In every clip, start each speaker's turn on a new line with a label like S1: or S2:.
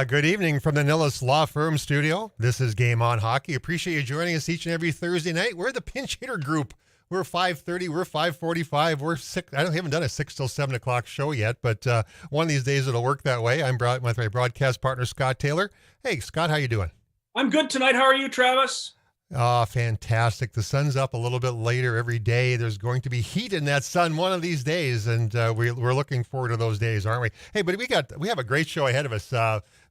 S1: Good evening from the Nillis Law Firm studio. This is Game On Hockey. Appreciate you joining us each and every Thursday night. We're the pinch hitter group. We're 5:30. We're 5:45. We're 6. I haven't done a 6 till 7 o'clock show yet, but one of these days it'll work that way. I'm with my broadcast partner, Scott Taylor. Hey, Scott, how you doing?
S2: I'm good tonight. How are you, Travis?
S1: Oh, fantastic. The sun's up a little bit later every day. There's going to be heat in that sun one of these days, and we're looking forward to those days, aren't we? Hey, but we have a great show ahead of us.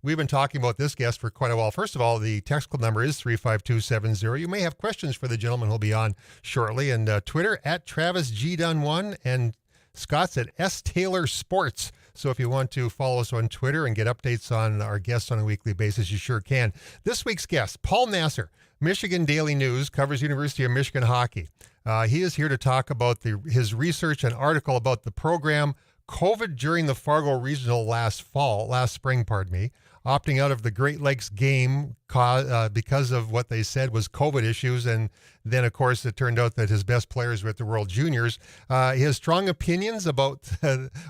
S1: We've been talking about this guest for quite a while. First of all, the text club number is 35270. You may have questions for the gentleman who'll be on shortly. And Twitter at TravisGDunn1 and Scott's at S Taylor Sports. So if you want to follow us on Twitter and get updates on our guests on a weekly basis, you sure can. This week's guest, Paul Nasser, Michigan Daily News, covers University of Michigan hockey. He is here to talk about his research and article about the program COVID during the Fargo Regional last spring, opting out of the Great Lakes game because of what they said was COVID issues. And then, of course, it turned out that his best players were at the World Juniors. He has strong opinions about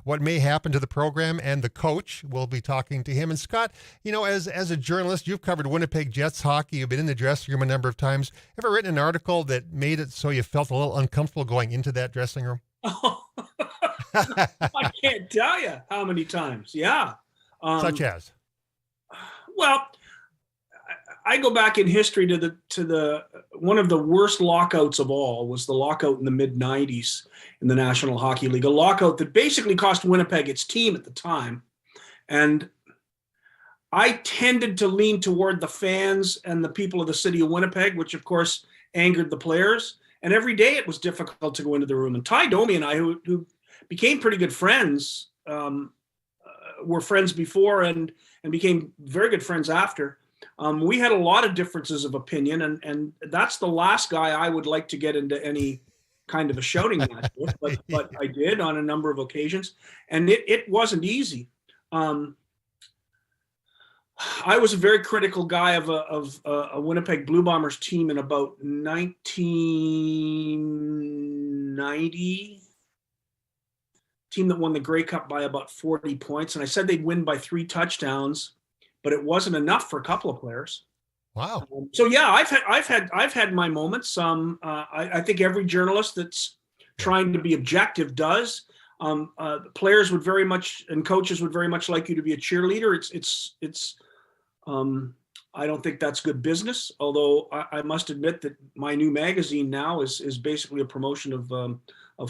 S1: what may happen to the program and the coach. We'll be talking to him. And Scott, you know, as a journalist, you've covered Winnipeg Jets hockey. You've been in the dressing room a number of times. Ever written an article that made it so you felt a little uncomfortable going into that dressing room?
S2: Oh, I can't tell you how many times. Yeah.
S1: Such as?
S2: Well, I go back in history to the one of the worst lockouts of all was the lockout in the mid-90s in the National Hockey League, a lockout that basically cost Winnipeg its team at the time. And I tended to lean toward the fans and the people of the city of Winnipeg, which of course angered the players. And every day it was difficult to go into the room. And Ty Domi and I, who became pretty good friends, were friends before and became very good friends after. We had a lot of differences of opinion, and that's the last guy I would like to get into any kind of a shouting match with, but I did on a number of occasions, and it wasn't easy. I was a very critical guy of a Winnipeg Blue Bombers team in about 1990, team that won the Grey Cup by about 40 points. And I said they'd win by 3 touchdowns, but it wasn't enough for a couple of players.
S1: Wow.
S2: So yeah, I've had my moments. I think every journalist that's trying to be objective does. Players would very much, and coaches would very much like you to be a cheerleader. It's I don't think that's good business. Although I must admit that my new magazine now is basically a promotion of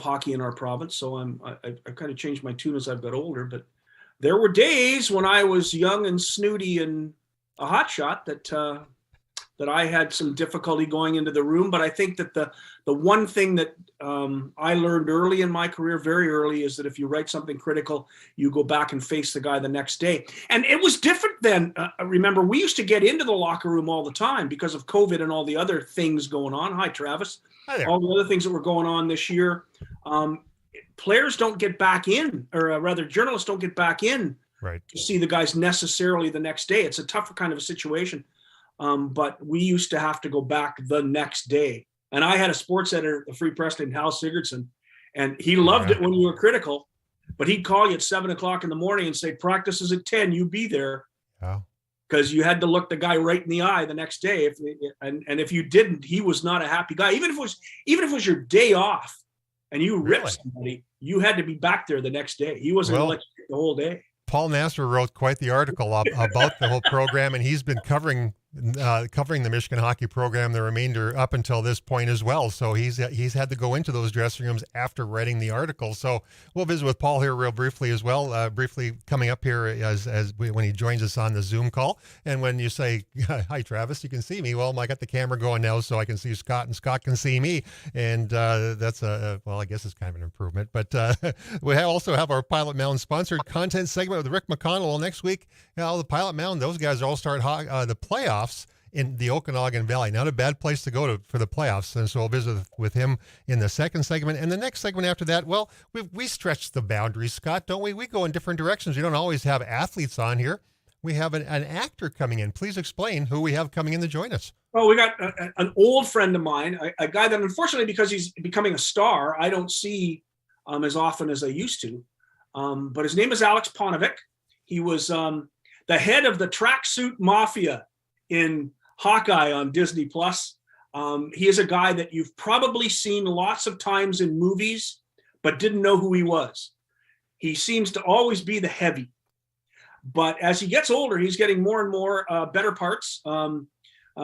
S2: hockey in our province. So I've kind of changed my tune as I've got older. But there were days when I was young and snooty and a hotshot that I had some difficulty going into the room. But I think that the one thing that I learned early in my career, very early, is that if you write something critical, you go back and face the guy the next day. And it was different then. Remember, we used to get into the locker room all the time because of COVID and all the other things going on. Hi, Travis.
S1: Hi there.
S2: All the other things that were going on this year. Players don't get back in, or rather journalists don't get back in
S1: Right.
S2: to see the guys necessarily the next day. It's a tougher kind of a situation. But we used to have to go back the next day. And I had a sports editor at the Free Press named Hal Sigurdsson, and he loved it when you were critical, but he'd call you at 7 o'clock in the morning and say, practice is at 10, you be there.
S1: Oh.
S2: Because you had to look the guy right in the eye the next day. And if you didn't, he was not a happy guy. Even if it was your day off and you ripped somebody, you had to be back there the next day. He wasn't going to let you the whole day.
S1: Paul Nasser wrote quite the article about the whole program, and he's been covering the Michigan hockey program the remainder up until this point as well. So he's had to go into those dressing rooms after writing the article. So we'll visit with Paul here real briefly as well. Briefly coming up here when he joins us on the Zoom call. And when you say, hi, Travis, you can see me. Well, I got the camera going now so I can see Scott and Scott can see me. And that's I guess it's kind of an improvement. But we also have our Pilot Mound sponsored content segment with Rick McConnell. Well, next week, the Pilot Mound, those guys all start the playoffs in the Okanagan Valley. Not a bad place to go for the playoffs. And so I'll visit with him in the second segment. And the next segment after that, well, we stretch the boundaries, Scott, don't we? We go in different directions. We don't always have athletes on here. We have an actor coming in. Please explain who we have coming in to join us.
S2: Well, we got an old friend of mine, a guy that unfortunately, because he's becoming a star, I don't see as often as I used to. But his name is Alex Ponovic. He was the head of the tracksuit mafia in Hawkeye on Disney Plus. He is a guy that you've probably seen lots of times in movies, but didn't know who he was. He seems to always be the heavy, but as he gets older, he's getting more and more better parts.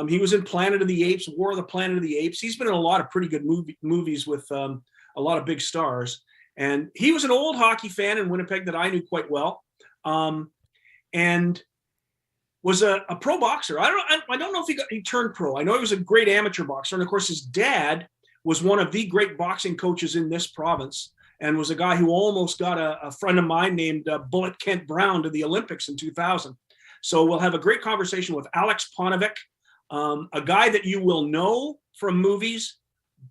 S2: He was in Planet of the Apes, War of the Planet of the Apes. He's been in a lot of pretty good movies with a lot of big stars. And he was an old hockey fan in Winnipeg that I knew quite well, and was a pro boxer. I don't know if he turned pro. I know he was a great amateur boxer. And of course, his dad was one of the great boxing coaches in this province, and was a guy who almost got a friend of mine named Bullet Kent Brown to the Olympics in 2000. So we'll have a great conversation with Alex Ponovic, a guy that you will know from movies,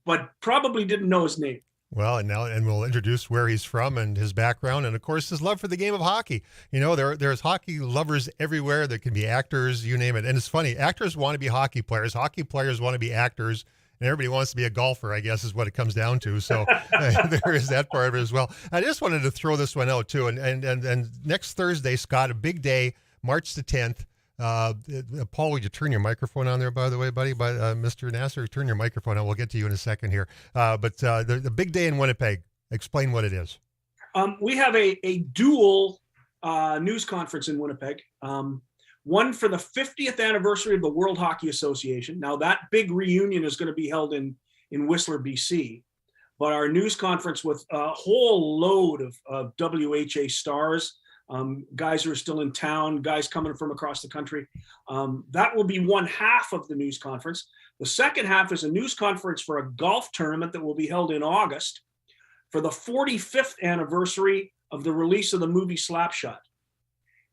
S2: but probably didn't know his name.
S1: Well, and we'll introduce where he's from and his background, and of course his love for the game of hockey. You know, there's hockey lovers everywhere. There can be actors, you name it. And it's funny, actors want to be hockey players. Hockey players want to be actors. And everybody wants to be a golfer, I guess, is what it comes down to. So there is that part of it as well. I just wanted to throw this one out too. And next Thursday, Scott, a big day, March the 10th. Paul, would you turn your microphone on there, by the way, buddy? Mr. Nasser, turn your microphone on. We'll get to you in a second here. But the big day in Winnipeg, explain what it is.
S2: We have a dual news conference in Winnipeg. One for the 50th anniversary of the World Hockey Association. Now, that big reunion is going to be held in Whistler, BC. But our news conference with a whole load of WHA stars, guys who are still in town, guys coming from across the country. That will be one half of the news conference. The second half is a news conference for a golf tournament that will be held in August for the 45th anniversary of the release of the movie Slapshot.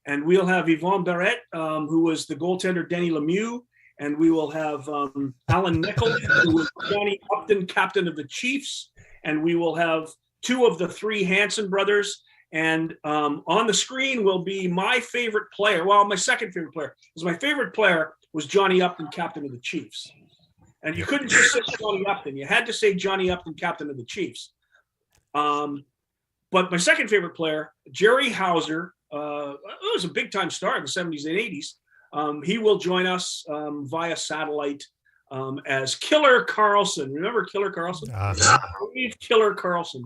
S2: And we'll have Yvonne Barrette, who was the goaltender Denny Lemieux, and we will have Alan Nichols, who was Johnny Upton, captain of the Chiefs, and we will have two of the three Hanson brothers. And on the screen will be my favorite player. Well, my second favorite player. Because my favorite player was Johnny Upton, captain of the Chiefs. And you couldn't just say Johnny Upton. You had to say Johnny Upton, captain of the Chiefs. But my second favorite player, Jerry Hauser, was a big-time star in the 70s and 80s. He will join us via satellite as Killer Carlson. Remember Killer Carlson? Killer Carlson.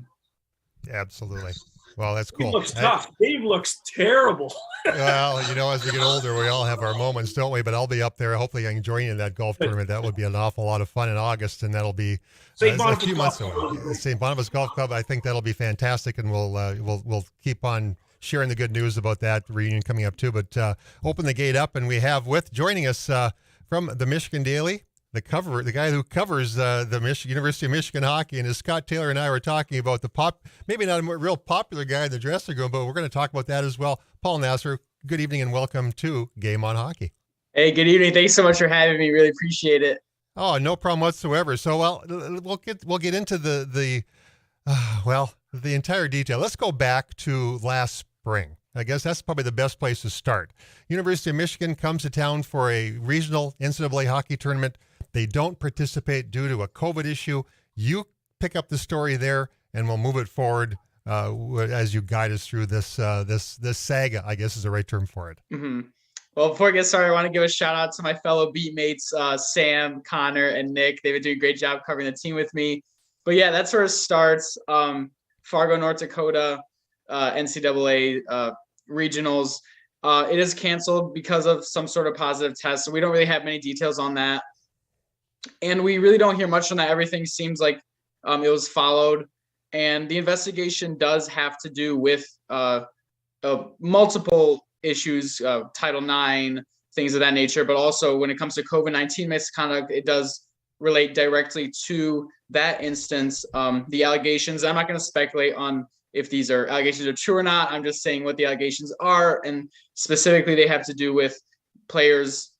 S1: Absolutely. Well, that's cool.
S2: Dave looks tough. Dave looks terrible.
S1: Well, you know, as we get older, we all have our moments, don't we? But I'll be up there. Hopefully I can join you in that golf tournament. That would be an awful lot of fun in August, and that'll be a few months away. St. Boniface Golf Club, I think that'll be fantastic, and we'll keep on sharing the good news about that reunion coming up too. But open the gate up, and we have joining us from the Michigan Daily, the guy who covers the University of Michigan hockey, and as Scott Taylor and I were talking about maybe not a real popular guy in the dressing room, but we're going to talk about that as well. Paul Nasser, good evening and welcome to Game on Hockey.
S3: Hey, good evening. Thanks so much for having me. Really appreciate it.
S1: Oh, no problem whatsoever. So, we'll get into the entire detail. Let's go back to last spring. I guess that's probably the best place to start. University of Michigan comes to town for a regional NCAA hockey tournament. They don't participate due to a COVID issue. You pick up the story there, and we'll move it forward as you guide us through this saga, I guess is the right term for it.
S3: Mm-hmm. Well, before I get started, I want to give a shout out to my fellow beat mates, Sam, Connor, and Nick. They've been doing a great job covering the team with me. But yeah, that's where it starts. Fargo, North Dakota, NCAA regionals. It is canceled because of some sort of positive test. So we don't really have many details on that. And we really don't hear much on that. Everything seems like it was followed. And the investigation does have to do with multiple issues, Title IX, things of that nature. But also when it comes to COVID-19 misconduct, it does relate directly to that instance. The allegations, I'm not going to speculate on if these are allegations are true or not. I'm just saying what the allegations are. And specifically, they have to do with players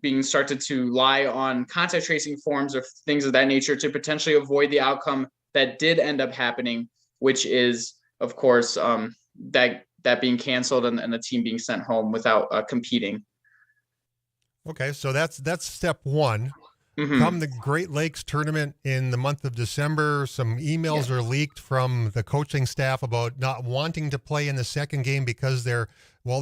S3: being instructed to lie on contact tracing forms or things of that nature to potentially avoid the outcome that did end up happening, which is, of course, that being canceled and the team being sent home without competing.
S1: Okay, so that's step one. Come the Great Lakes tournament in the month of December, some emails are leaked from the coaching staff about not wanting to play in the second game because their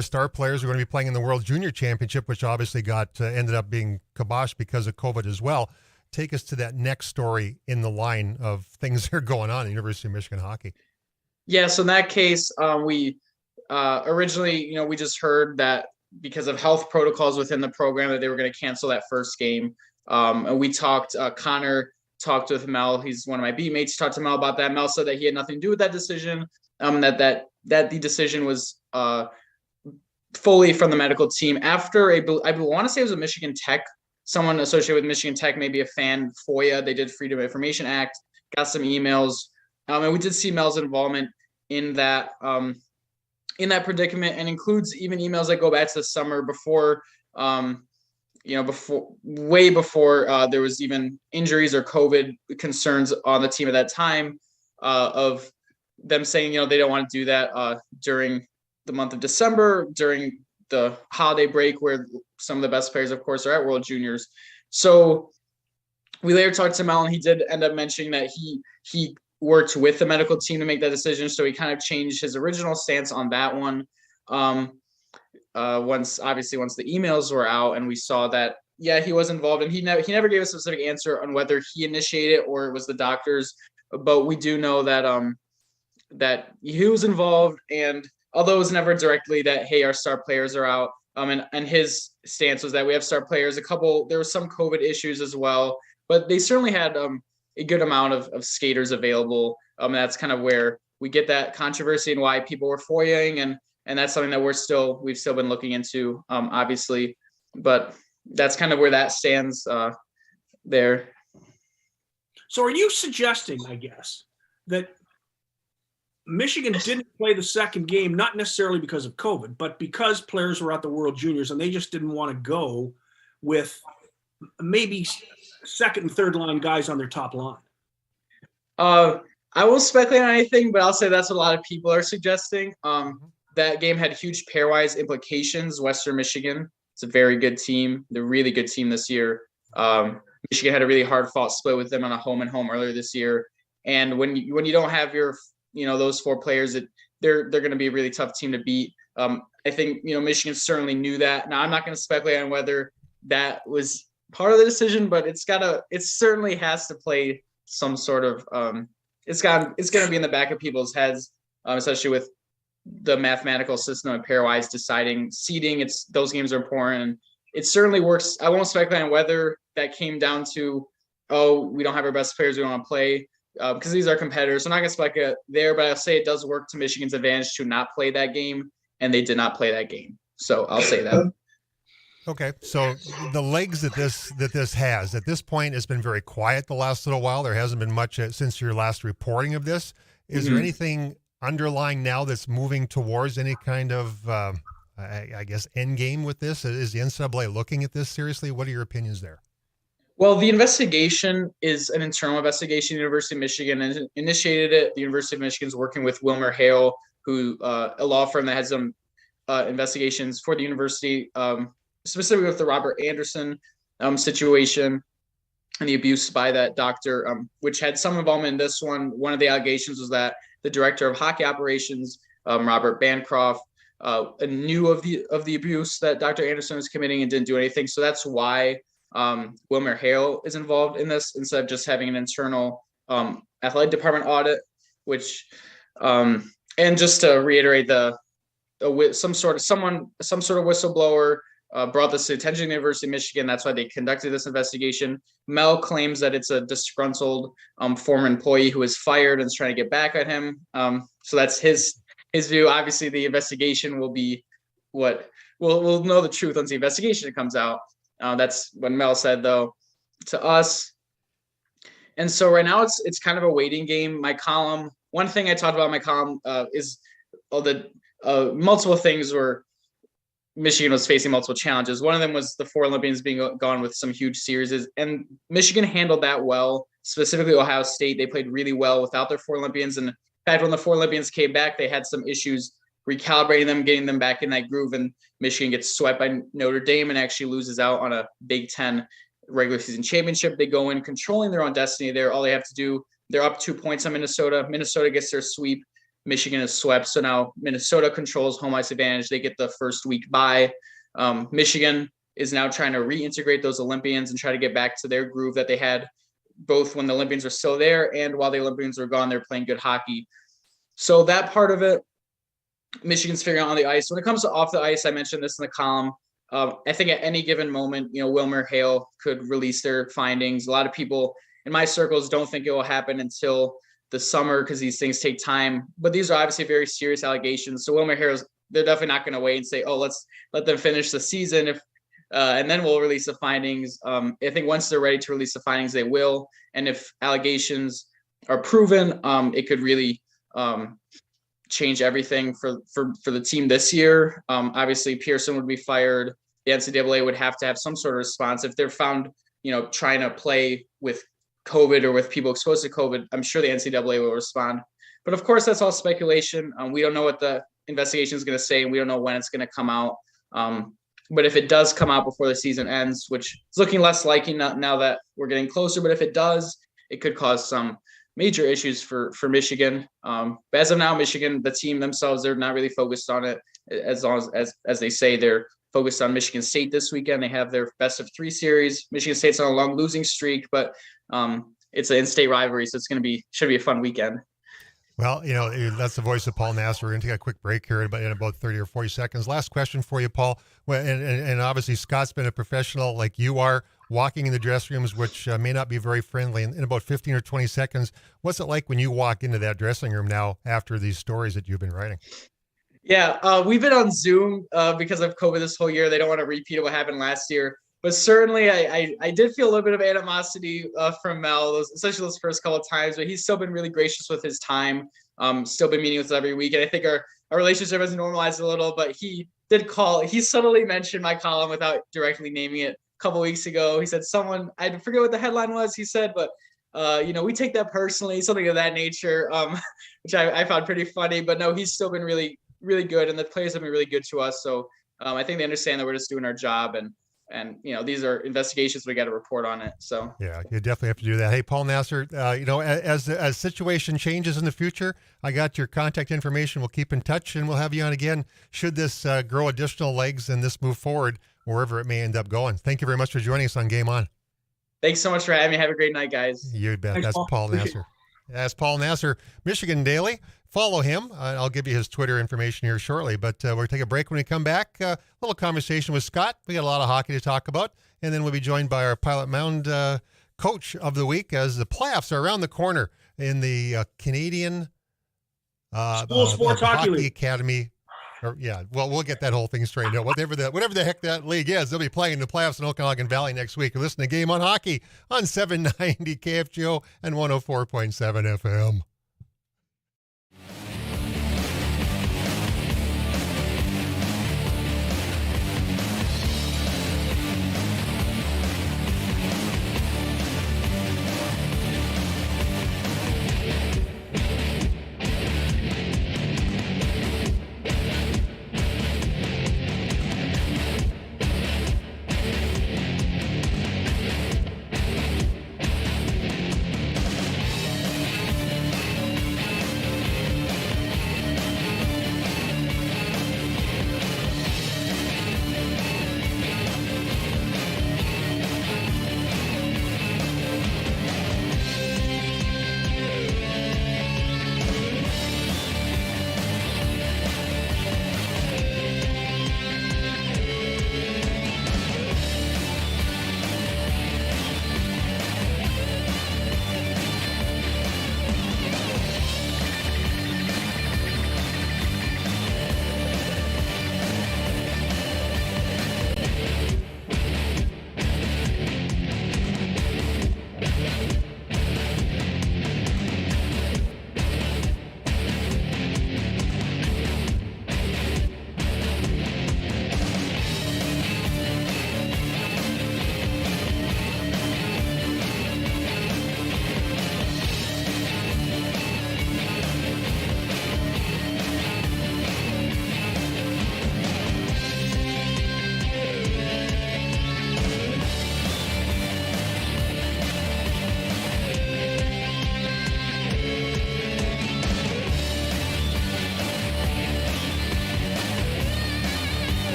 S1: star players are going to be playing in the World Junior Championship, which obviously ended up being kiboshed because of COVID as well. Take us to that next story in the line of things that are going on at University of Michigan hockey.
S3: Yeah, so in that case, we originally, we just heard that because of health protocols within the program that they were going to cancel that first game. And we talked, Connor talked with Mel. He's one of my beat mates. Talked to Mel about that. Mel said that he had nothing to do with that decision. That the decision was fully from the medical team after I want to say it was a Michigan Tech, someone associated with Michigan Tech, maybe a fan FOIA. They did Freedom of Information Act, got some emails. And we did see Mel's involvement in that predicament, and includes even emails that go back to the summer before, way before there was even injuries or COVID concerns on the team at that time, of them saying, they don't want to do that during the month of December, during the holiday break, where some of the best players, of course, are at World Juniors. So we later talked to Mel, and he did end up mentioning that he worked with the medical team to make that decision. So he kind of changed his original stance on that one. Once the emails were out and we saw that, he was involved, and he never gave a specific answer on whether he initiated it or it was the doctors. But we do know that that he was involved, and although it was never directly that, hey, our star players are out. And his stance was that we have star players. There was some COVID issues as well, but they certainly had a good amount of skaters available. That's kind of where we get that controversy and why people were FOIAing, and that's something that we've still been looking into, obviously, but that's kind of where that stands there.
S2: So are you suggesting, I guess, that Michigan didn't play the second game, not necessarily because of COVID, but because players were at the World Juniors and they just didn't want to go with maybe second and third line guys on their top line?
S3: I won't speculate on anything, but I'll say that's what a lot of people are suggesting. That game had huge pairwise implications. Western Michigan, it's a very good team. They're a really good team this year. Michigan had a really hard fought split with them on a home and home earlier this year. And when you don't have your, those four players, they're going to be a really tough team to beat. I think, Michigan certainly knew that. Now, I'm not going to speculate on whether that was part of the decision, but it certainly has to play some sort of, it's going to be in the back of people's heads, especially with the mathematical system of pairwise deciding seeding. Those games are important. And it certainly works. I won't speculate on whether that came down to, we don't have our best players, we don't want to play, because these are competitors. So I'm not going to speculate there, but I'll say it does work to Michigan's advantage to not play that game, and they did not play that game. So I'll say that.
S1: Okay, so the legs that this has at this point has been very quiet the last little while. There hasn't been much since your last reporting of this. Is there anything underlying now that's moving towards any kind of, I guess, end game with this? Is the NCAA looking at this seriously? What are your opinions there?
S3: Well, the investigation is an internal investigation. The University of Michigan initiated it. The University of Michigan is working with Hale, who a law firm that has some investigations for the university, specifically with the Robert Anderson situation and the abuse by that doctor, which had some involvement in this one. One of the allegations was that the director of hockey operations, Robert Bancroft, knew of the abuse that Dr. Anderson was committing and didn't do anything. So that's why Hale is involved in this, instead of just having an internal athletic department audit, which and just to reiterate, some sort of whistleblower brought this to the attention of the University of Michigan. That's why they conducted this investigation. Mel claims that it's a disgruntled former employee who was fired and is trying to get back at him. So that's his view. Obviously, the investigation will be what we'll know the truth once the investigation comes out. That's what Mel said, though, to us. And so right now it's kind of a waiting game. My column, one thing I talked about in my column is all the multiple things where Michigan was facing multiple challenges. One of them was the four Olympians being gone with some huge series, and Michigan handled that well. Specifically, Ohio State, they played really well without their four Olympians. And in fact, when the four Olympians came back, they had some issues recalibrating them, getting them back in that groove, and Michigan gets swept by Notre Dame and actually loses out on a Big Ten regular season championship. They go in controlling their own destiny there. All they have to do, they're up 2 points on Minnesota. Minnesota gets their sweep. Michigan is swept. So now Minnesota controls home ice advantage. They get the first week bye. Michigan is now trying to reintegrate those Olympians and try to get back to their groove that they had both when the Olympians were still there and while the Olympians were gone, they're playing good hockey. So that part of it, Michigan's figuring out on the ice. When it comes to off the ice, I mentioned this in the column. I think at any given moment, Wilmer Hale could release their findings. A lot of people in my circles don't think it will happen until the summer because these things take time. But these are obviously very serious allegations. So Wilmer Hale, they're definitely not going to wait and say, oh, let's let them finish the season and then we'll release the findings. I think once they're ready to release the findings, they will. And if allegations are proven, it could really change everything for the team this year. Obviously, Pearson would be fired. The NCAA would have to have some sort of response. If they're found, trying to play with COVID or with people exposed to COVID, I'm sure the NCAA will respond. But of course, that's all speculation. We don't know what the investigation is going to say, and we don't know when it's going to come out. But if it does come out before the season ends, which is looking less likely now that we're getting closer, but if it does, it could cause some major issues for Michigan. But as of now, Michigan, the team themselves, they're not really focused on it. As long as they say, they're focused on Michigan State this weekend. They have their best of 3 series. Michigan State's on a long losing streak, but it's an in-state rivalry, so should be a fun weekend.
S1: Well, that's the voice of Paul Nassar. We're going to take a quick break here in about 30 or 40 seconds. Last question for you, Paul. Well, and obviously Scott's been a professional like you are, walking in the dressing rooms, which may not be very friendly. In about 15 or 20 seconds, what's it like when you walk into that dressing room now after these stories that you've been writing?
S3: Yeah, we've been on Zoom because of COVID this whole year. They don't want to repeat what happened last year. But certainly I did feel a little bit of animosity from Mel, especially those first couple of times, but he's still been really gracious with his time, still been meeting with us every week. And I think our relationship has normalized a little, but he subtly mentioned my column without directly naming it a couple of weeks ago. He said I forget what the headline was, he said, but we take that personally, something of that nature, which I found pretty funny. But no, he's still been really, really good, and the players have been really good to us. So I think they understand that we're just doing our job, and these are investigations. We got to report on it. So
S1: yeah, you definitely have to do that. Hey, Paul Nassar, as situation changes in the future, I got your contact information. We'll keep in touch, and we'll have you on again should this grow additional legs and this move forward wherever it may end up going. Thank you very much for joining us on Game On.
S3: Thanks so much for having me. Have a great night, guys.
S1: You bet.
S2: Thanks,
S1: That's Paul Nassar. That's Paul Nassar, Michigan Daily. Follow him. I'll give you his Twitter information here shortly, but we're going to take a break. When we come back, a little conversation with Scott. We got a lot of hockey to talk about, and then we'll be joined by our Pilot Mound coach of the week as the playoffs are around the corner in the Canadian
S2: School Sports Hockey League.
S1: Academy. We'll get that whole thing straightened out. Whatever the heck that league is, they'll be playing in the playoffs in Okanagan Valley next week. You're listening to Game on Hockey on 790 KFGO and 104.7 FM.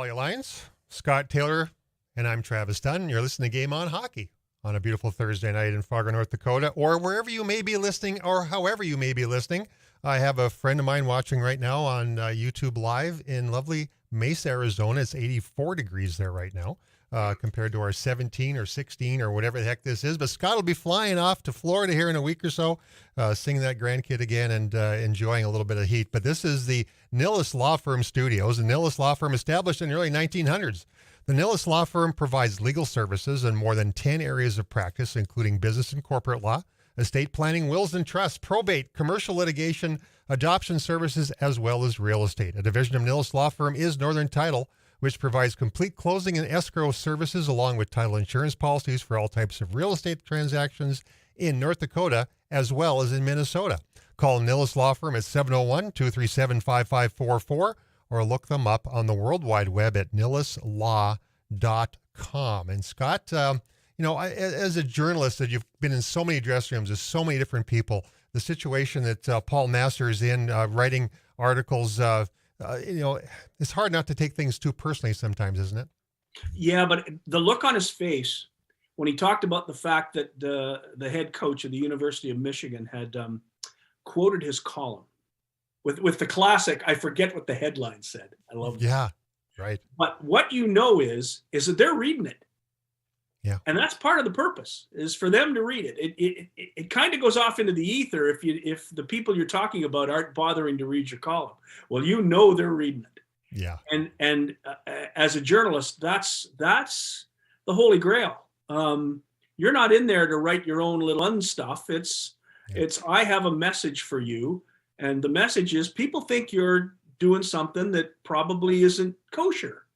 S1: Collie Alliance, Scott Taylor, and I'm Travis Dunn. You're listening to Game On Hockey on a beautiful Thursday night in Fargo, North Dakota, or wherever you may be listening, or however you may be listening. I have a friend of mine watching right now on YouTube Live in lovely Mesa, Arizona. It's 84 degrees there right now, compared to our 17 or 16 or whatever the heck this is. But Scott will be flying off to Florida here in a week or so, seeing that grandkid again and enjoying a little bit of heat. But this is the Nillis Law Firm studios. The Nillis Law Firm, established in the early 1900s. The Nillis Law Firm provides legal services in more than 10 areas of practice, including business and corporate law, estate planning, wills and trusts, probate, commercial litigation, adoption services, as well as real estate. A division of Nillis Law Firm is Northern Title, which provides complete closing and escrow services along with title insurance policies for all types of real estate transactions in North Dakota as well as in Minnesota. Call Nillis Law Firm at 701-237-5544 or look them up on the World Wide Web at nillislaw.com. And Scott, as a journalist that you've been in so many dressing rooms with so many different people, the situation that Paul Nasser is in, writing articles, it's hard not to take things too personally sometimes, isn't it?
S2: Yeah, but the look on his face when he talked about the fact that the head coach of the University of Michigan had quoted his column with the classic, I forget what the headline said. I love that.
S1: Yeah, right.
S2: But what you know is that they're reading it.
S1: Yeah.
S2: And that's part of the purpose, is for them to read it. It kind of goes off into the ether if the people you're talking about aren't bothering to read your column. Well, they're reading it.
S1: Yeah.
S2: And as a journalist, that's the holy grail. You're not in there to write your own little unstuff. It's I have a message for you, and the message is people think you're doing something that probably isn't kosher,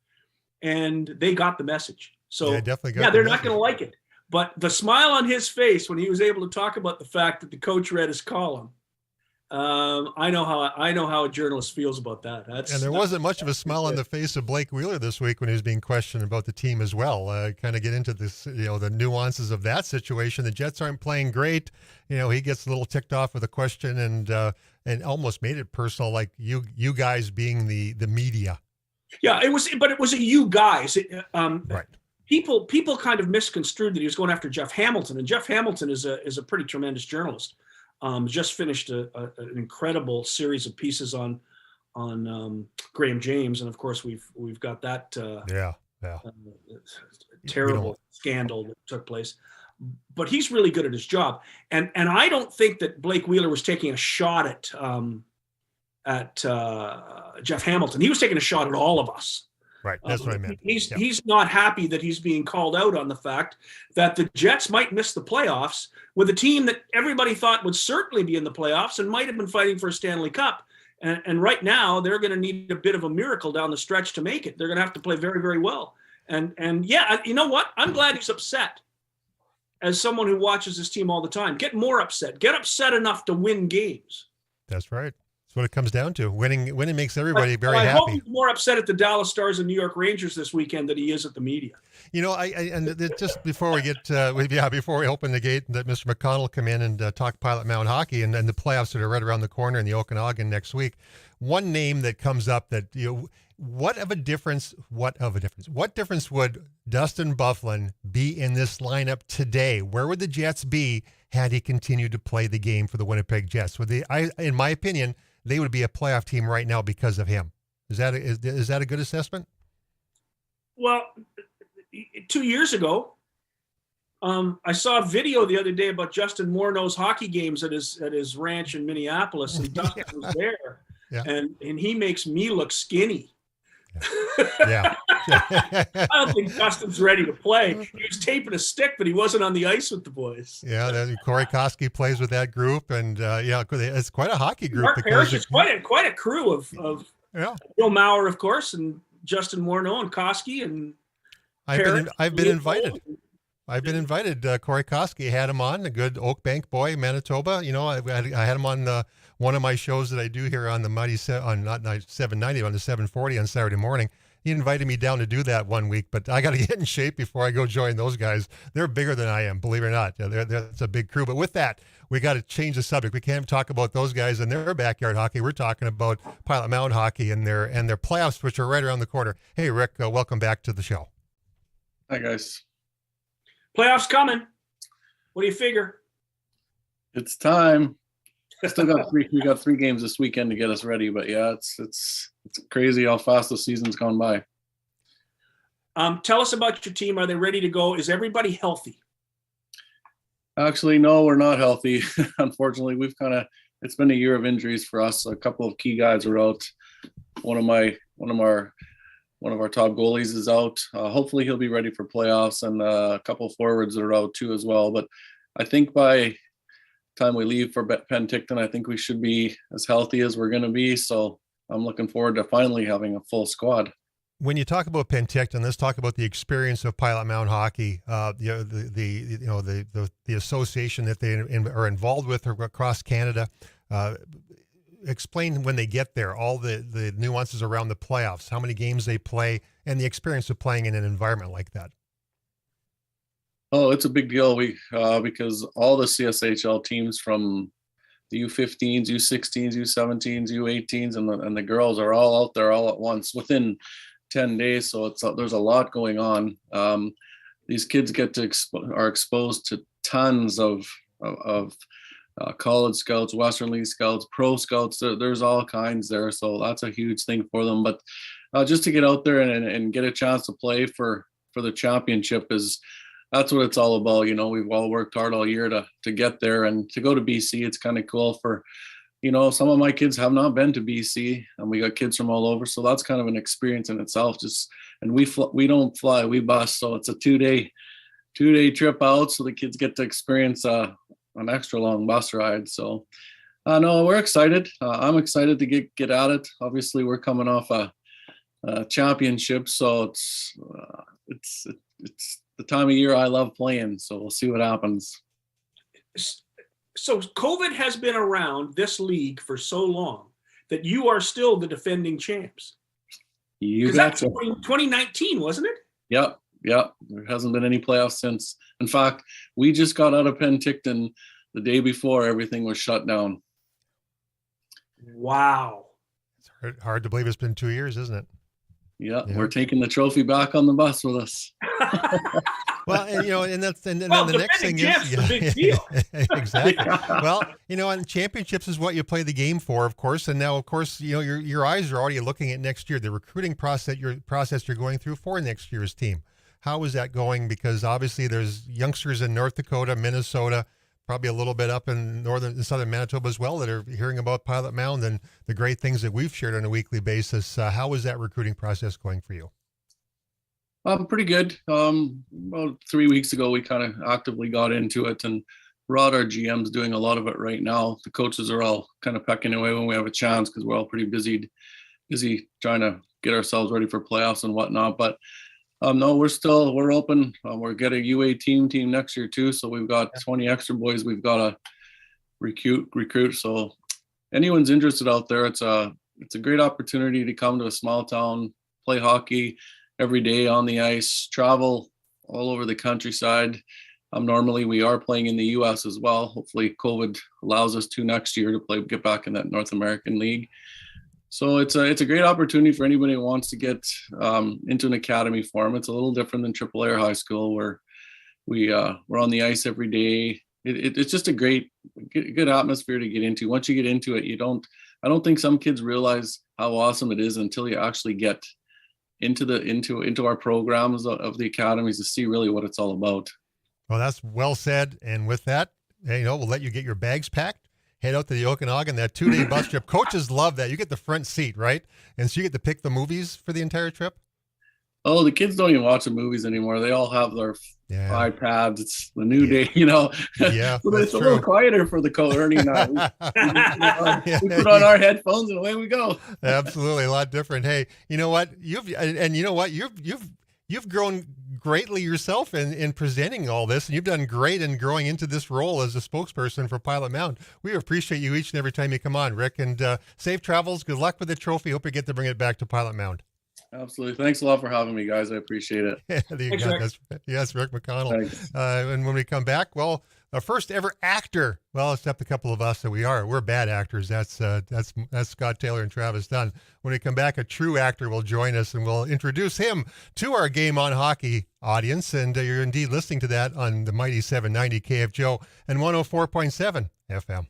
S2: and they got the message. So they're not going to like it. But the smile on his face when he was able to talk about the fact that the coach read his column, I know how a journalist feels about that.
S1: And there wasn't much of a smile on the face of Blake Wheeler this week when he was being questioned about the team as well. Kind of get into this, the nuances of that situation. The Jets aren't playing great. He gets a little ticked off with a question and almost made it personal, like you guys being the media.
S2: Yeah, it was a you guys.
S1: Right.
S2: People kind of misconstrued that he was going after Jeff Hamilton, and Jeff Hamilton is a pretty tremendous journalist. Just finished an incredible series of pieces on Graham James, and of course we've got that terrible scandal that took place. But he's really good at his job, and I don't think that Blake Wheeler was taking a shot at Jeff Hamilton. He was taking a shot at all of us.
S1: Right, that's what I meant.
S2: He's not happy that he's being called out on the fact that the Jets might miss the playoffs with a team that everybody thought would certainly be in the playoffs and might have been fighting for a Stanley Cup. And right now, they're going to need a bit of a miracle down the stretch to make it. They're going to have to play very, very well. And yeah, you know what? I'm glad he's upset. As someone who watches this team all the time, get more upset. Get upset enough to win games.
S1: That's right. That's what it comes down to. Winning makes everybody very
S2: I
S1: happy.
S2: hope he's more upset at the Dallas Stars and New York Rangers this weekend than he is at the media.
S1: Just before we get, before we open the gate, that Mr. McConnell come in and talk Pilot Mound hockey and the playoffs that are right around the corner in the Okanagan next week. One name that comes up that what difference would Dustin Byfuglien be in this lineup today? Where would the Jets be had he continued to play the game for the Winnipeg Jets? In my opinion, they would be a playoff team right now because of him. Is that a good assessment?
S2: Well, 2 years ago, I saw a video the other day about Justin Morneau's hockey games at his ranch in Minneapolis, and Dustin was there, and he makes me look skinny.
S1: Yeah.
S2: I don't think Dustin's ready to play. He was taping a stick, but he wasn't on the ice with the boys.
S1: Yeah, Corey Koski plays with that group, and it's quite a hockey group.
S2: Mark Parrish is quite a crew of Bill Maurer, of course, and Justin Morneau and Koski and
S1: I've been invited. Corey Koski had him on, a good Oak Bank boy, Manitoba. I had him on one of my shows that I do here on the Mighty not 790 on the 740 on Saturday morning. He invited me down to do that one week, but I got to get in shape before I go join those guys. They're bigger than I am, believe it or not. That's a big crew. But with that, we got to change the subject. We can't talk about those guys and their backyard hockey. We're talking about Pilot Mound hockey and their playoffs, which are right around the corner. Hey, Rick, welcome back to the show.
S4: Hi, guys.
S2: Playoffs coming. What do you figure?
S4: It's time. Still got we got 3 games this weekend to get us ready, but yeah, it's crazy how fast the season's gone by.
S2: Tell us about your team. Are they ready to go? Is everybody healthy?
S4: Actually, no, we're not healthy. Unfortunately, it's been a year of injuries for us. A couple of key guys are out. One of our top goalies is out. Hopefully he'll be ready for playoffs, and a couple of forwards are out too as well. But I think by time we leave for Penticton, I think we should be as healthy as we're going to be. So I'm looking forward to finally having a full squad.
S1: When you talk about Penticton, let's talk about the experience of Pilot Mound hockey. The association that they are involved with across Canada. Explain when they get there all the nuances around the playoffs, how many games they play, and the experience of playing in an environment like that.
S4: Oh, it's a big deal. Because all the CSHL teams from the U15s, U16s, U17s, U18s, and the girls are all out there all at once within 10 days. So there's a lot going on. These kids are exposed to tons of college scouts, Western League scouts, pro scouts. There's all kinds there. So that's a huge thing for them. But just to get out there and get a chance to play for the championship that's what it's all about. We've all worked hard all year to get there, and to go to BC, it's kind of cool for, some of my kids have not been to BC, and we got kids from all over. So that's kind of an experience in itself. And we don't fly, we bus. So it's a 2-day trip out. So the kids get to experience an extra long bus ride. So no, we're excited. I'm excited to get at it. Obviously we're coming off a championship. So it's the time of year I love playing, so we'll see what happens.
S2: So COVID has been around this league for so long that you are still the defending champs.
S4: Because
S2: that's 2019, wasn't it?
S4: Yep. There hasn't been any playoffs since. In fact, we just got out of Penticton the day before everything was shut down.
S2: Wow.
S1: It's hard to believe it's been 2 years, isn't it?
S4: Yeah, we're taking the trophy back on the bus with us.
S1: Well, and then the next thing is
S2: the big deal.
S1: Exactly. Well, and championships is what you play the game for, of course. And now, of course, your eyes are already looking at next year, the recruiting process you're going through for next year's team. How is that going? Because obviously there's youngsters in North Dakota, Minnesota, probably a little bit up in northern and southern Manitoba as well that are hearing about Pilot Mound and the great things that we've shared on a weekly basis. How is that recruiting process going for you?
S4: Pretty good. About 3 weeks ago, we kind of actively got into it, and Rod, our GM's doing a lot of it right now. The coaches are all kind of pecking away when we have a chance because we're all pretty busy trying to get ourselves ready for playoffs and whatnot. But no, we're open. We're getting a U18 team next year too. So we've got 20 extra boys we've got to recruit. So anyone's interested out there, it's a great opportunity to come to a small town, play hockey every day on the ice, travel all over the countryside. Normally we are playing in the US as well. Hopefully COVID allows us to next year to get back in that North American League. So it's a great opportunity for anybody who wants to get into an academy form. It's a little different than AAA or high school where we're on the ice every day. It's just a good atmosphere to get into. Once you get into it, I don't think some kids realize how awesome it is until you actually get into our programs of the academies to see really what it's all about.
S1: Well, that's well said. And with that, we'll let you get your bags packed. Head out to the Okanagan, that 2-day bus trip. Coaches love that. You get the front seat, right? And so you get to pick the movies for the entire trip?
S4: Oh, the kids don't even watch the movies anymore. They all have their iPads. It's the new day,
S1: Yeah,
S4: but it's a little quieter for the Ernie and I. We put on our headphones and away we go.
S1: Absolutely, a lot different. Hey, you know what? You've grown greatly yourself in presenting all this, and you've done great in growing into this role as a spokesperson for Pilot Mound. We appreciate you each and every time you come on, Rick, and safe travels. Good luck with the trophy. Hope you get to bring it back to Pilot Mound.
S4: Absolutely. Thanks a lot for having me, guys. I appreciate it.
S2: Thanks, Rick.
S1: Yes, Rick McConnell.
S4: Thanks.
S1: And when we come back, well, our first ever actor, well, except a couple of us that we're bad actors. That's Scott Taylor and Travis Dunn. When we come back, a true actor will join us, and we'll introduce him to our Game on Hockey audience. And you're indeed listening to that on the mighty 790 KFGO and 104.7 FM.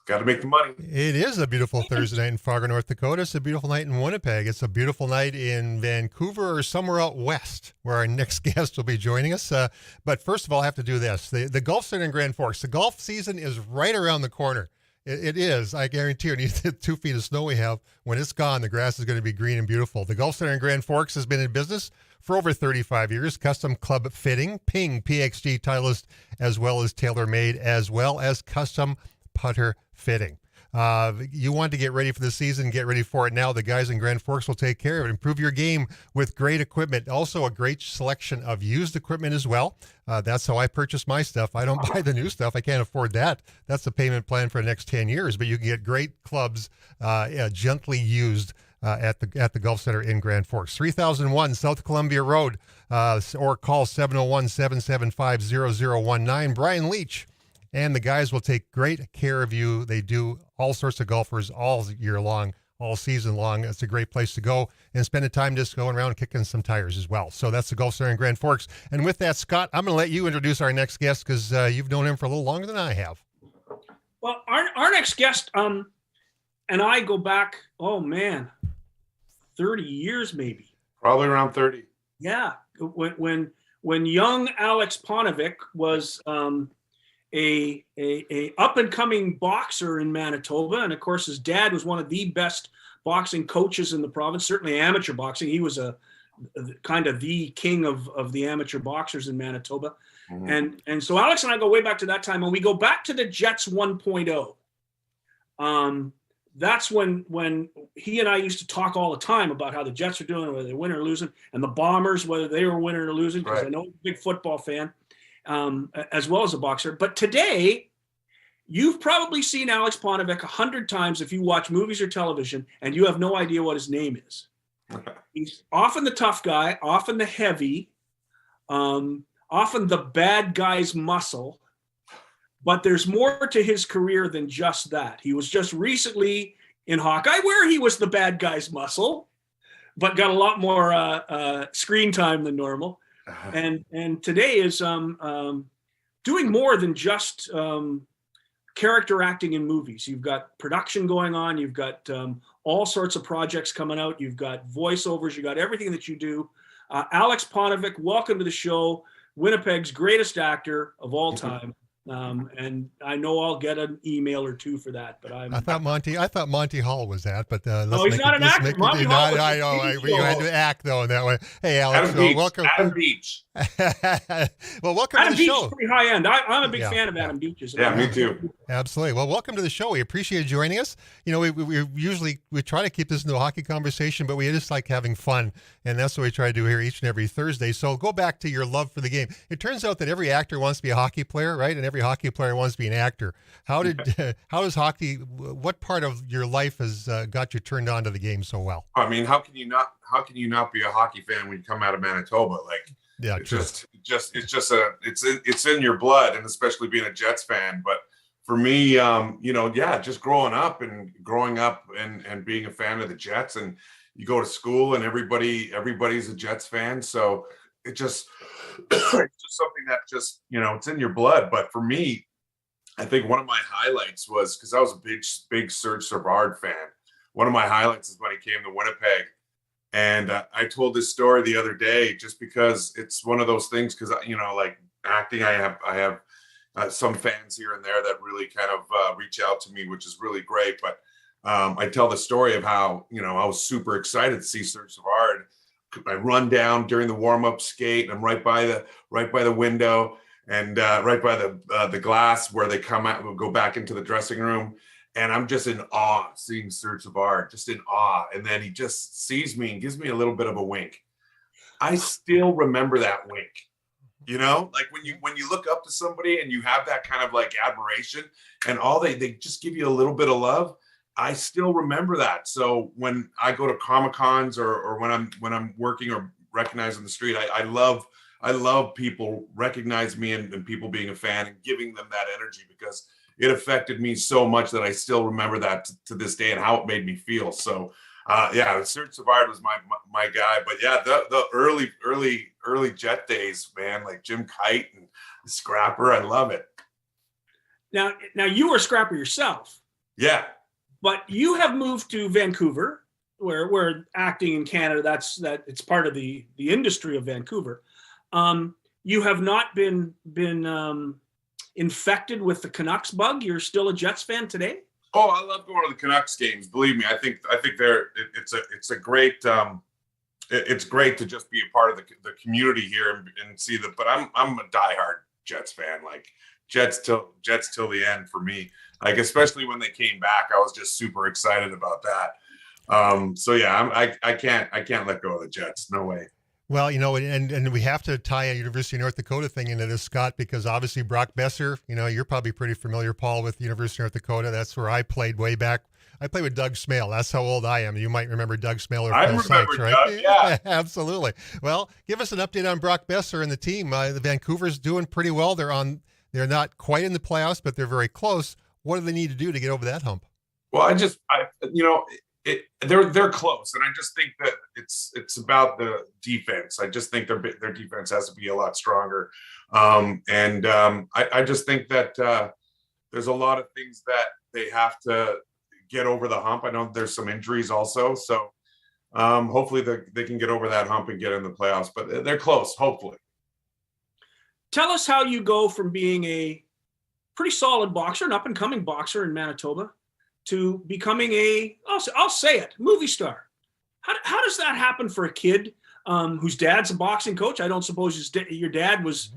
S5: Got to make the money.
S1: It is a beautiful Thursday night in Fargo, North Dakota. It's a beautiful night in Winnipeg. It's a beautiful night in Vancouver or somewhere out west where our next guest will be joining us. But first of all, I have to do this. The Golf Center in Grand Forks, the golf season is right around the corner. It is. I guarantee you, the 2 feet of snow we have, when it's gone, the grass is going to be green and beautiful. The Golf Center in Grand Forks has been in business for over 35 years. Custom club fitting, Ping, PXG, Titleist, as well as tailor-made, as well as custom putter fitting. You want to get ready for the season, get ready for it now. The guys in Grand Forks will take care of it. Improve your game with great equipment. Also a great selection of used equipment as well. That's how I purchase my stuff. I don't buy the new stuff. I can't afford that. That's the payment plan for the next 10 years. But you can get great clubs gently used at the Golf Center in Grand Forks. 3001 South Columbia Road, or call 701-775-0019. Brian Leach and the guys will take great care of you. They do all sorts of golfers all year long, all season long. It's a great place to go and spend the time just going around and kicking some tires as well. So that's the Golf Center in Grand Forks. And with that, Scott, I'm going to let you introduce our next guest because you've known him for a little longer than I have.
S2: Well, our next guest and I go back, 30 years maybe.
S5: Probably around 30.
S2: Yeah. When young Alex Ponovic was a up and coming boxer in Manitoba, and of course his dad was one of the best boxing coaches in the province, certainly amateur boxing. He was a kind of the king of the amateur boxers in Manitoba. Mm-hmm. And so Alex and I go way back to that time, and we go back to the Jets 1.0. That's when he and I used to talk all the time about how the Jets are doing, whether they're winning or losing, and the Bombers, whether they were winning or losing, because right. I know I'm a big football fan. As well as a boxer. But today, you've probably seen Alex Ponovic 100 times if you watch movies or television, and you have no idea what his name is. He's often the tough guy, often the heavy, often the bad guy's muscle. But there's more to his career than just that. He was just recently in Hawkeye, where he was the bad guy's muscle. but got a lot more screen time than normal. And today is doing more than just character acting in movies. You've got production going on. You've got all sorts of projects coming out. You've got voiceovers. You've got everything that you do. Alex Ponovic, welcome to the show. Winnipeg's greatest actor of all time. And I know I'll get an email or two for that, but I thought
S1: Monty Hall was that, but
S2: no, he's not an actor. Monty Hall was
S1: I know. You had to act though in that way. Hey, Alex, welcome.
S5: Adam Beach.
S1: Well, welcome
S2: Adam
S1: to the
S2: Beach
S1: show.
S2: Is pretty high end. I'm a big fan of Adam Beach's.
S5: Yeah, me too.
S1: Absolutely. Well, welcome to the show. We appreciate you joining us. You know, we usually try to keep this into a hockey conversation, but we just like having fun, and that's what we try to do here each and every Thursday. So go back to your love for the game. It turns out that every actor wants to be a hockey player, right? And every hockey player wants to be an actor. How does hockey? What part of your life has got you turned on to the game so well?
S5: I mean, how can you not be a hockey fan when you come out of Manitoba? Like,
S1: yeah,
S5: it's in your blood, and especially being a Jets fan. But for me, just growing up and being a fan of the Jets, and you go to school and everybody's a Jets fan. So it's just something that just, it's in your blood. But for me, I think one of my highlights was, because I was a big Serge Savard fan. One of my highlights is when he came to Winnipeg. And I told this story the other day just because it's one of those things, because, like acting, I have some fans here and there that really kind of reach out to me, which is really great. But I tell the story of how, I was super excited to see Serge Savard. I run down during the warm-up skate, and I'm right by the window and right by the glass where they come out and go back into the dressing room. And I'm just in awe seeing Serge Savard, just in awe. And then he just sees me and gives me a little bit of a wink. I still remember that wink. Like when you look up to somebody and you have that kind of like admiration, and all they just give you a little bit of love. I still remember that. So when I go to Comic-Cons or when I'm working or recognized on the street, I love people recognize me and people being a fan and giving them that energy, because it affected me so much that I still remember that to this day and how it made me feel. So, Serge Savard was my guy. But yeah, the early Jet days, man, like Jim Kite and Scrapper, I love it.
S2: Now you were a Scrapper yourself.
S5: Yeah.
S2: But you have moved to Vancouver, where acting in Canada, it's part of the industry of Vancouver. You have not been infected with the Canucks bug. You're still a Jets fan today?
S5: Oh, I love going to the Canucks games. Believe me, I think it's a great it's great to just be a part of the community here and see the. But I'm a diehard Jets fan, like Jets till the end for me. Like, especially when they came back, I was just super excited about that. So yeah, I can't let go of the Jets. No way.
S1: Well, and we have to tie a University of North Dakota thing into this, Scott, because obviously Brock Besser, you're probably pretty familiar, Paul, with University of North Dakota. That's where I played way back. I played with Doug Smale. That's how old I am. You might remember Doug Smale.
S5: I remember
S1: right?
S5: Doug, yeah.
S1: Absolutely. Well, give us an update on Brock Besser and the team. The Vancouver's doing pretty well. They're not quite in the playoffs, but they're very close. What do they need to do to get over that hump?
S5: Well, they're close, and I just think that it's about the defense. I just think their defense has to be a lot stronger, I just think that there's a lot of things that they have to get over the hump. I know there's some injuries also, so hopefully they can get over that hump and get in the playoffs. But they're close, hopefully.
S2: Tell us how you go from being a pretty solid boxer, an up-and-coming boxer in Manitoba, to becoming I'll say it, movie star. How does that happen for a kid whose dad's a boxing coach? I don't suppose your dad was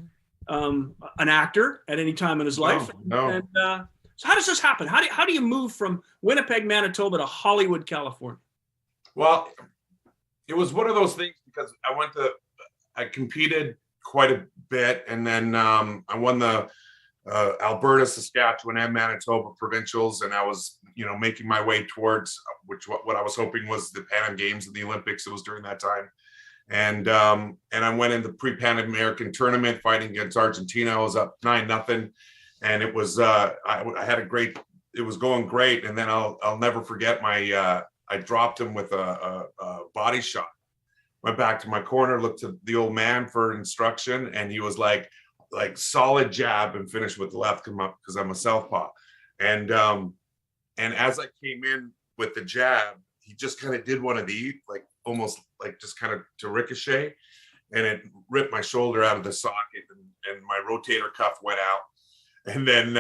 S2: an actor at any time in his life.
S5: No.
S2: And so how does this happen? How do you move from Winnipeg, Manitoba to Hollywood, California?
S5: Well, it was one of those things because I competed quite a bit, and then I won the Alberta, Saskatchewan, and Manitoba provincials, and I was, making my way towards what I was hoping was the Pan Am Games and the Olympics. It was during that time, and I went into the pre-Pan American tournament fighting against Argentina. I was up 9-0, and it was I had it was going great, and then I'll never forget my I dropped him with a body shot. Went back to my corner, looked to the old man for instruction, and he was like solid jab and finished with the left because I'm a southpaw. And as I came in with the jab, he just kind of did one of these, like almost like just kind of to ricochet, and it ripped my shoulder out of the socket, and my rotator cuff went out. And then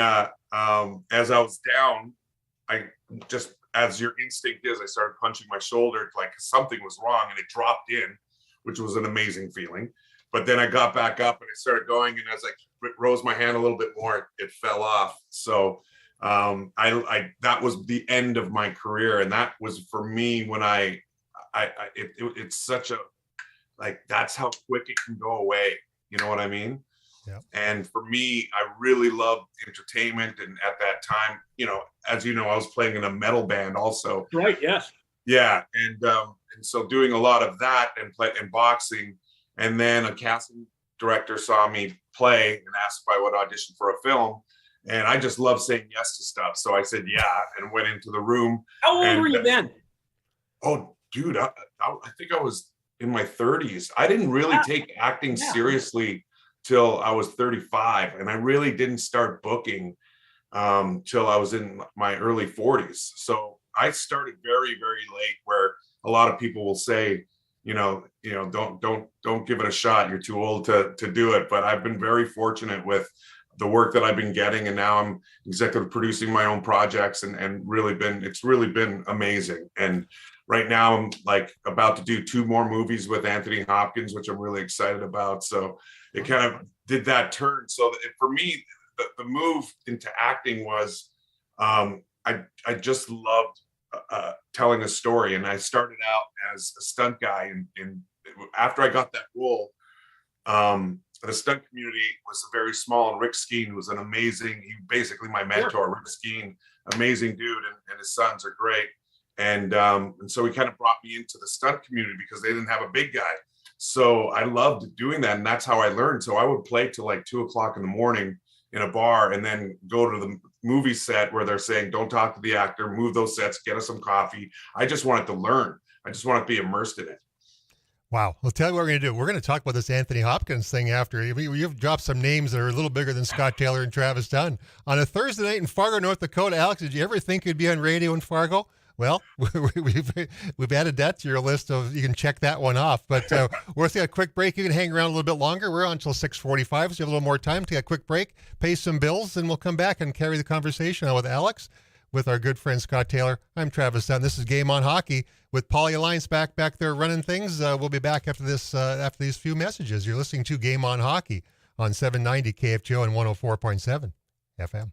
S5: as I was down, I just, as your instinct is, I started punching my shoulder like something was wrong, and it dropped in, which was an amazing feeling. But then I got back up and I started going, and as I rose my hand a little bit more, it fell off. So that was the end of my career, and that was for me when it's such a, like, that's how quick it can go away. You know what I mean?
S1: Yeah.
S5: And for me, I really loved entertainment. And at that time, as you know, I was playing in a metal band also.
S2: Right. Yes.
S5: Yeah. And so doing a lot of that and boxing, and then a casting director saw me play and asked if I would audition for a film. And I just love saying yes to stuff. So I said, yeah, and went into the room.
S2: How old were you then?
S5: Oh, dude, I think I was in my 30s. I didn't really take acting seriously till I was 35. And I really didn't start booking till I was in my early 40s. So I started very, very late, where a lot of people will say, don't give it a shot. You're too old to do it. But I've been very fortunate with the work that I've been getting, and now I'm executive producing my own projects, and it's really been amazing. And right now I'm like about to do 2 more movies with Anthony Hopkins, which I'm really excited about. So it kind of did that turn. So for me, the move into acting was, I just loved telling a story. And I started out as a stunt guy, and after I got that role, the stunt community was very small, and Rick Skeen was basically my mentor. Sure. Rick Skeen, amazing dude, and his sons are great. And so he kind of brought me into the stunt community because they didn't have a big guy. So I loved doing that, and that's how I learned. So I would play till like 2:00 in the morning in a bar, and then go to the movie set where they're saying, don't talk to the actor, move those sets, get us some coffee. I just wanted to learn. I just wanted to be immersed in it.
S1: Wow. Well, tell you what we're going to do. We're going to talk about this Anthony Hopkins thing after. You've dropped some names that are a little bigger than Scott Taylor and Travis Dunn. On a Thursday night in Fargo, North Dakota, Alex, did you ever think you'd be on radio in Fargo? Well, we've added that to your list of, you can check that one off. But we'll take a quick break. You can hang around a little bit longer. We're on until 6:45, so you have a little more time. Take a quick break, pay some bills, and we'll come back and carry the conversation on with Alex, with our good friend Scott Taylor. I'm Travis Dunn. This is Game on Hockey with Paulie Alliance back there running things. We'll be back after this after these few messages. You're listening to Game on Hockey on 790 KFGO and 104.7 FM.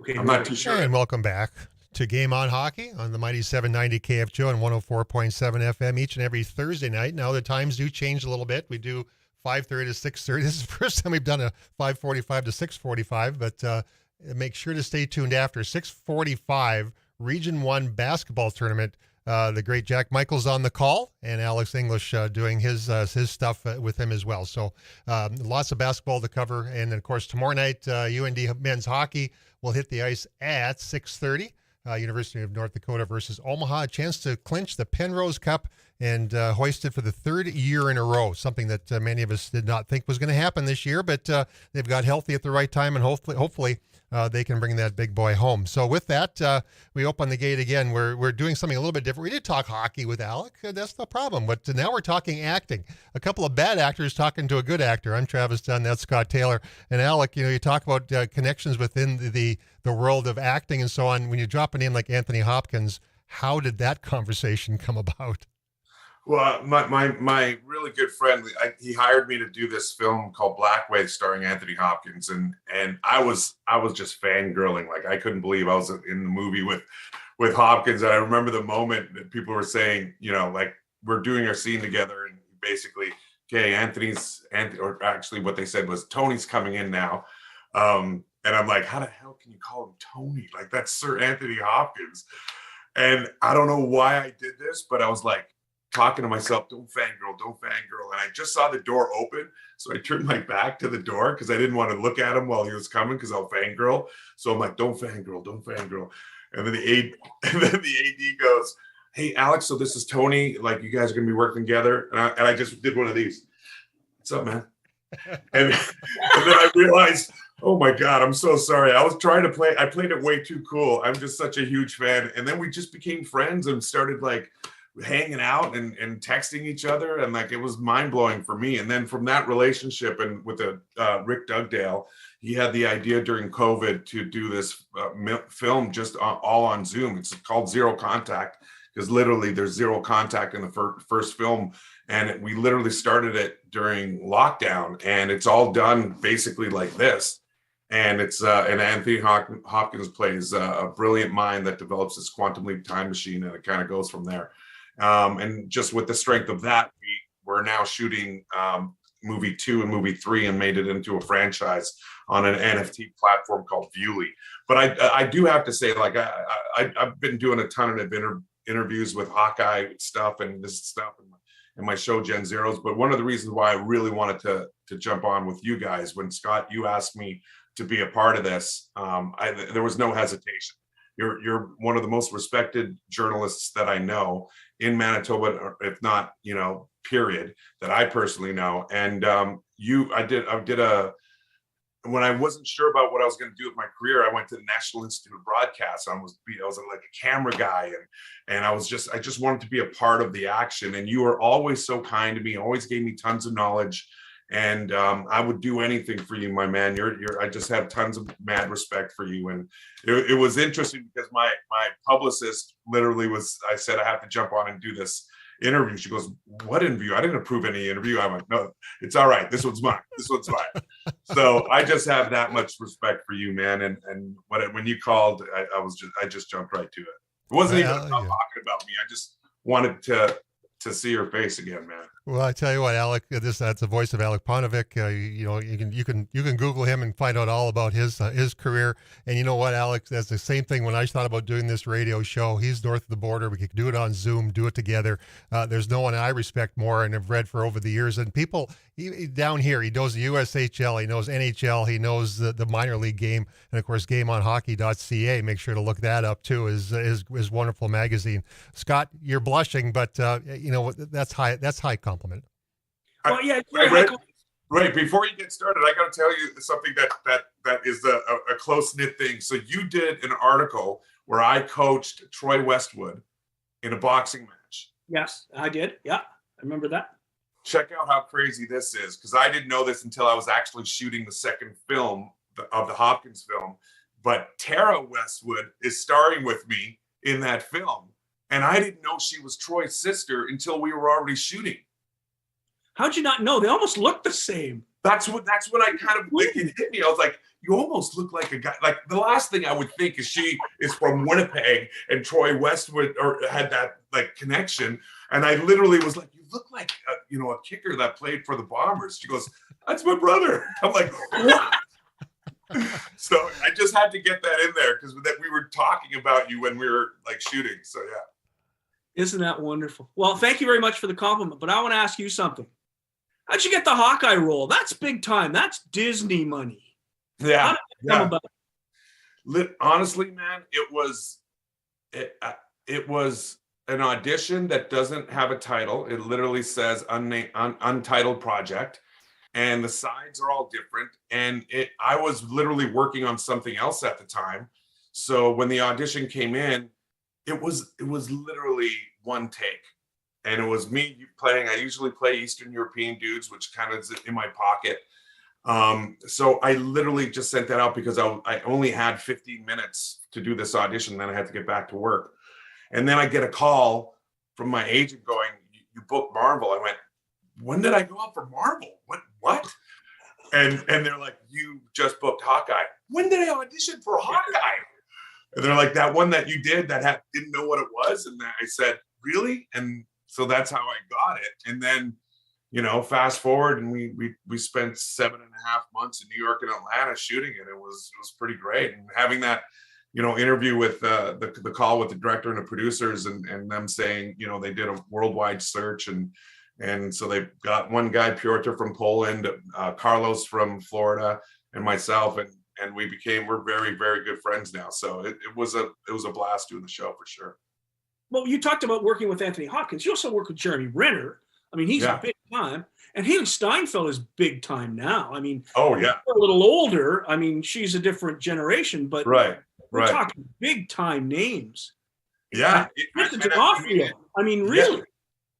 S2: Okay,
S5: I'm not too sure.
S1: And welcome back to Game On Hockey on the mighty 790 KFGO and 104.7 FM each and every Thursday night. Now the times do change a little bit. We do 5:30 to 6:30. This is the first time we've done a 5:45 to 6:45, but make sure to stay tuned after 6:45 Region 1 basketball tournament. The great Jack Michael's on the call, and Alex English doing his stuff with him as well. So lots of basketball to cover. And, of course, tomorrow night, UND men's hockey will hit the ice at 6:30. University of North Dakota versus Omaha. A chance to clinch the Penrose Cup and hoist it for the third year in a row, something that many of us did not think was going to happen this year, but they've got healthy at the right time, and hopefully they can bring that big boy home. So with that, we open the gate again. We're doing something a little bit different. We did talk hockey with Alec. That's no problem. But now we're talking acting. A couple of bad actors talking to a good actor. I'm Travis Dunn. That's Scott Taylor. And Alec, you talk about connections within the world of acting and so on. When you drop a name like Anthony Hopkins, how did that conversation come about?
S5: Well, my really good friend, he hired me to do this film called Blackway starring Anthony Hopkins, and I was just fangirling. Like, I couldn't believe I was in the movie with Hopkins. And I remember the moment that people were saying, like, we're doing our scene together, and basically, okay, or actually what they said was Tony's coming in now. And I'm like, how the hell can you call him Tony? Like, that's Sir Anthony Hopkins. And I don't know why I did this, but I was like, talking to myself, don't fangirl. And I just saw the door open. So I turned my back to the door because I didn't want to look at him while he was coming because I'll fangirl. So I'm like, don't fangirl. And then the AD goes, hey, Alex, so this is Tony. Like, you guys are going to be working together. And I just did one of these. What's up, man? and then I realized, oh my God, I'm so sorry. I played it way too cool. I'm just such a huge fan. And then we just became friends and started like hanging out and texting each other, and like, it was mind-blowing for me. And then from that relationship, and with Rick Dugdale, he had the idea during COVID to do this film just all on Zoom. It's called Zero Contact, because literally there's zero contact in the first film, and we literally started it during lockdown, and it's all done basically like this. And it's and Anthony Hopkins plays a brilliant mind that develops this quantum leap time machine, and it kind of goes from there. And just with the strength of that, we're now shooting movie 2 and movie 3 and made it into a franchise on an NFT platform called Viewly. But I do have to say, like, I've been doing a ton of interviews with Hawkeye stuff and this stuff and my show Gen Zeros. But one of the reasons why I really wanted to jump on with you guys, when Scott, you asked me to be a part of this, there was no hesitation. You're one of the most respected journalists that I know in Manitoba, if not, period, that I personally know. And when I wasn't sure about what I was going to do with my career, I went to the National Institute of Broadcast. I was like a camera guy, and I just wanted to be a part of the action. And you were always so kind to me, always gave me tons of knowledge. And I would do anything for you, my man. I just have tons of mad respect for you. And it was interesting because my publicist literally I said, I have to jump on and do this interview. She goes, what interview? I didn't approve any interview. I went, no, it's all right. This one's mine. So I just have that much respect for you, man. And when you called, I just jumped right to it. It wasn't even about talking about me. I just wanted to see your face again, man.
S1: Well, I tell you what, Alec, that's the voice of Alec Ponovic. You can Google him and find out all about his career. And you know what, Alec, that's the same thing when I thought about doing this radio show. He's north of the border. We could do it on Zoom, do it together. There's no one I respect more and have read for over the years. And people down here, he knows the USHL, he knows NHL, he knows the minor league game, and of course, GameOnHockey.ca. Make sure to look that up too. His wonderful magazine. Scott, you're blushing, but that's high compliment.
S2: Well, yeah,
S5: right. Before you get started, I got to tell you something that is a close knit thing. So you did an article where I coached Troy Westwood in a boxing match.
S2: Yes, I did. Yeah, I remember that.
S5: Check out how crazy this is, because I didn't know this until I was actually shooting the second film of the Hopkins film. But Tara Westwood is starring with me in that film, and I didn't know she was Troy's sister until we were already shooting.
S2: How'd you not know? They almost look the same.
S5: That's when I kind of, like, it hit me. I was like, you almost look like a guy. Like the last thing I would think is she is from Winnipeg and Troy Westwood or had that like connection. And I literally was like, you look like a kicker that played for the Bombers. She goes, that's my brother. I'm like, what? So I just had to get that in there because we were talking about you when we were like shooting. So yeah.
S2: Isn't that wonderful? Well, thank you very much for the compliment, but I want to ask you something. How'd you get the Hawkeye role? That's big time. That's Disney money.
S5: Yeah.
S2: How did it come about?
S5: Honestly, man, it was an audition that doesn't have a title. It literally says Untitled Project, and the sides are all different. And I was literally working on something else at the time. So when the audition came in, it was literally one take. And it was me playing. I usually play Eastern European dudes, which kind of is in my pocket. So I literally just sent that out because I only had 15 minutes to do this audition. Then I had to get back to work. And then I get a call from my agent going, you booked Marvel. I went, when did I go out for Marvel? What? And they're like, you just booked Hawkeye. When did I audition for Hawkeye? And they're like, that one that you did that didn't know what it was. And I said, really? And so that's how I got it. And then, fast forward, and we spent 7.5 months in New York and Atlanta shooting it. It was pretty great. And having that, interview with the call with the director and the producers and them saying, they did a worldwide search. And so they got one guy, Piotr from Poland, Carlos from Florida, and myself. And we're very, very good friends now. So it was a blast doing the show for sure.
S2: Well, you talked about working with Anthony Hopkins. You also work with Jeremy Renner. I mean, he's big time. And Haley Steinfeld is big time now. I mean,
S5: oh yeah,
S2: a little older. I mean, she's a different generation, but we're talking big time names.
S5: Yeah.
S2: I mean, really.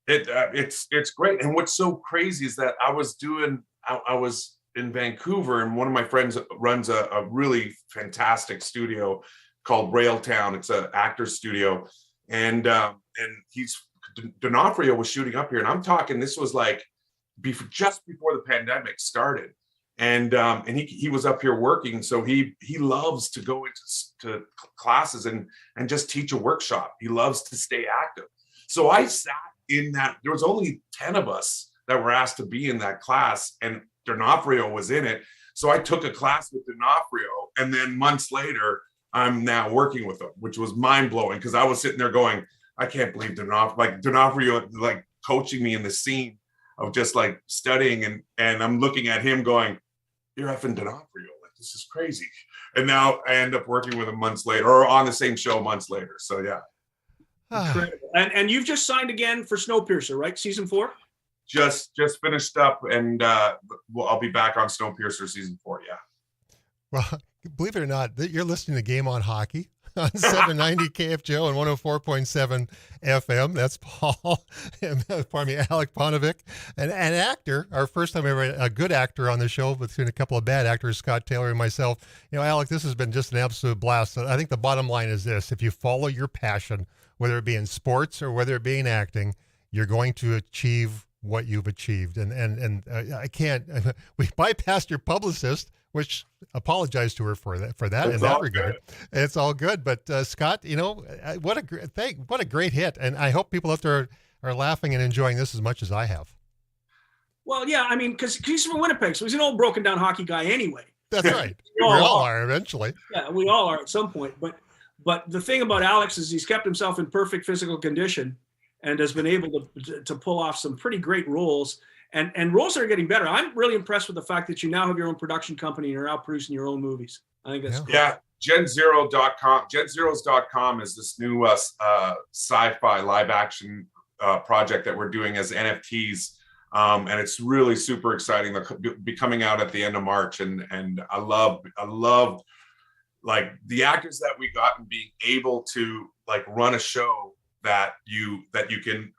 S5: Yeah. It's great. And what's so crazy is that I was in Vancouver, and one of my friends runs a really fantastic studio called Railtown. It's an actor studio. And D'Onofrio was shooting up here, and I'm talking, this was like just before the pandemic started, and he was up here working. So he loves to go into classes and just teach a workshop. He loves to stay active. So I sat in that. There was only 10 of us that were asked to be in that class, and D'Onofrio was in it. So I took a class with D'Onofrio, and then months later, I'm now working with him, which was mind blowing because I was sitting there going, I can't believe D'Onofrio like coaching me in the scene of just like studying, and I'm looking at him going, you're effing D'Onofrio, like this is crazy. And now I end up working with him months later, or on the same show months later. So yeah.
S2: Incredible. And you've just signed again for Snowpiercer, right? Season 4?
S5: Just finished up, and I'll be back on Snowpiercer season 4. Yeah.
S1: Well, believe it or not, you're listening to Game on Hockey on 790 KFGO and 104.7 FM. That's Paul, Alec Ponovic, an actor, our first time ever, a good actor on the show, between a couple of bad actors, Scott Taylor and myself. Alec, this has been just an absolute blast. I think the bottom line is this: if you follow your passion, whether it be in sports or whether it be in acting, you're going to achieve what you've achieved. And I can't, we bypassed your publicist, which apologize to her for that in that regard. It's all good. But Scott, what a great hit. And I hope people out there are laughing and enjoying this as much as I have.
S2: Well, yeah, I mean, because he's from Winnipeg, so he's an old broken down hockey guy anyway.
S1: That's right. We all are eventually.
S2: Yeah, we all are at some point. But the thing about Alex is he's kept himself in perfect physical condition and has been able to pull off some pretty great roles. And roles are getting better. I'm really impressed with the fact that you now have your own production company and you're out producing your own movies. I think that's cool.
S5: Yeah. GenZero.com. GenZeros.com is this new sci-fi live action project that we're doing as NFTs. And it's really super exciting. They'll be coming out at the end of March. And I love like the actors that we got and being able to like run a show that you can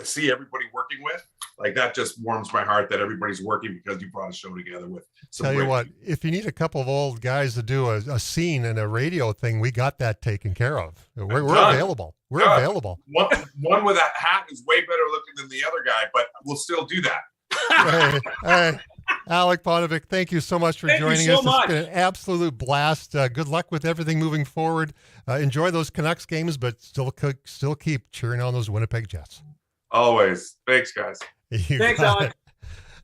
S5: see everybody working with. Like that just warms my heart that everybody's working because you brought a show together with.
S1: Tell you what, if you need a couple of old guys to do a scene in a radio thing, we got that taken care of. We're available. We're available.
S5: One with a hat is way better looking than the other guy, but we'll still do that.
S1: Alec Ponovic, thank you so much for
S2: Thank you
S1: joining
S2: so
S1: us.
S2: much.
S1: It's been an absolute blast. Good luck with everything moving forward. Enjoy those Canucks games, but still keep cheering on those Winnipeg Jets.
S5: Always. Thanks, guys.
S2: Thanks, Alec.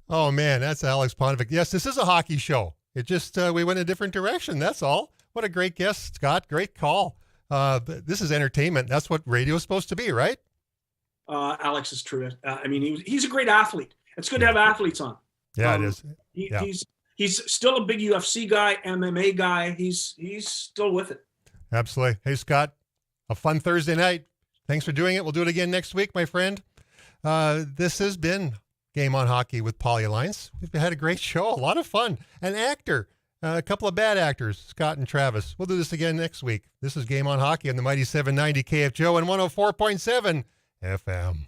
S1: Oh, man, that's Alex Ponovic. Yes, this is a hockey show. It just, we went a different direction. That's all. What a great guest, Scott. Great call. This is entertainment. That's what radio is supposed to be, right?
S2: Alex is true. I mean, he's a great athlete. It's good to have athletes on.
S1: Yeah, it is.
S2: He's still a big UFC guy, MMA guy. He's still with it.
S1: Absolutely. Hey, Scott, a fun Thursday night. Thanks for doing it. We'll do it again next week, my friend. This has been Game on Hockey with Paulie Alliance. We've had a great show, a lot of fun. An actor, a couple of bad actors, Scott and Travis. We'll do this again next week. This is Game on Hockey on the Mighty 790 KFGO and 104.7 FM.